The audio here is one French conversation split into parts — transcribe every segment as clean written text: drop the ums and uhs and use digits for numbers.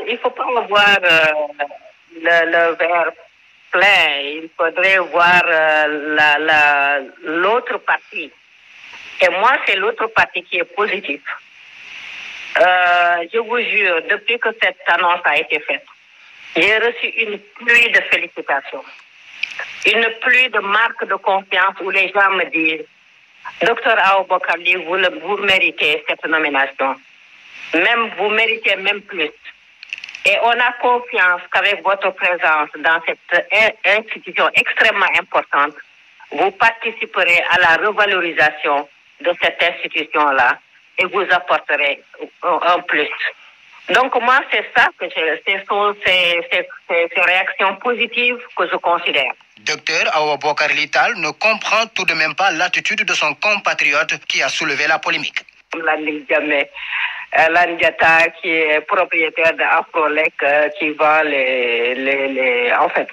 il faut pas voir le verre plein. Il faudrait voir l'autre partie. Et moi, c'est l'autre partie qui est positive. Je vous jure, depuis que cette annonce a été faite, j'ai reçu une pluie de félicitations, une pluie de marques de confiance où les gens me disent Docteur Aboubakar Ly, vous méritez cette nomination. Même vous méritez même plus. Et on a confiance qu'avec votre présence dans cette institution extrêmement importante, vous participerez à la revalorisation de cette institution-là et vous apporterez un plus. Donc moi, c'est ça que ces réactions positives que je considère. Docteur Aboubakar Ly Tall ne comprend tout de même pas l'attitude de son compatriote qui a soulevé la polémique. Landiata, qui est propriétaire d'Afrolec, qui vend en fait,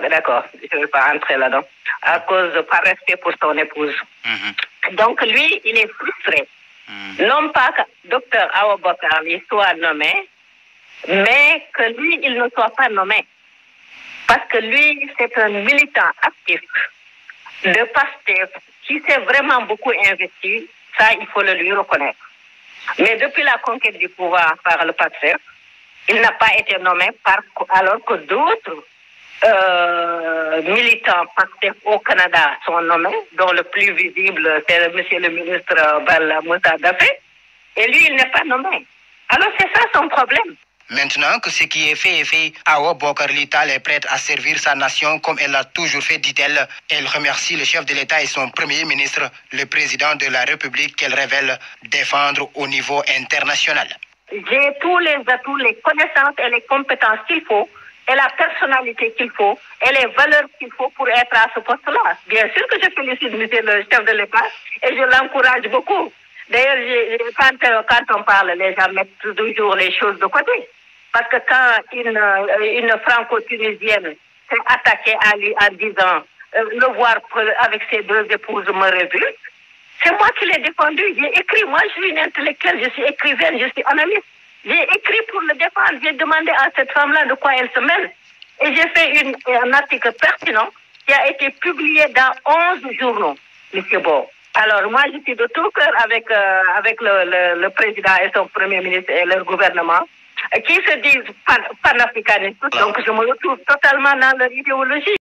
d'accord, je ne vais pas entrer là-dedans, à cause de par respect pour son épouse. Donc lui, il est frustré. Non pas que Docteur Aboubakar Ly soit nommé, mais que lui, il ne soit pas nommé. Parce que lui, c'est un militant actif de PASTEF qui s'est vraiment beaucoup investi. Ça, il faut le lui reconnaître. Mais depuis la conquête du pouvoir par le PASTEF, il n'a pas été nommé alors que d'autres militants PASTEF au Canada sont nommés, dont le plus visible, c'est monsieur le ministre Bala Moussa Dafé. Et lui, il n'est pas nommé. Alors c'est ça son problème. Maintenant que ce qui est fait, Aboubakar Ly Tall est prête à servir sa nation comme elle l'a toujours fait, dit-elle. Elle remercie le chef de l'État et son premier ministre, le président de la République, qu'elle révèle défendre au niveau international. J'ai tous les atouts, les connaissances et les compétences qu'il faut, et la personnalité qu'il faut, et les valeurs qu'il faut pour être à ce poste-là. Bien sûr que je félicite monsieur le chef de l'État et je l'encourage beaucoup. D'ailleurs, quand on parle, les gens mettent toujours les choses de côté. Parce que quand une franco-tunisienne s'est attaquée à lui en disant le voir avec ses deux épouses me révulte, c'est moi qui l'ai défendu. J'ai écrit, moi je suis une intellectuelle, je suis écrivaine, je suis analyste. J'ai écrit pour le défendre, j'ai demandé à cette femme-là de quoi elle se mêle. Et j'ai fait un article pertinent qui a été publié dans 11 journaux, M. Beau. Alors moi je suis de tout cœur avec le président et son premier ministre et leur gouvernement, qui se disent panafricanistes, donc je me retrouve totalement dans leur idéologie.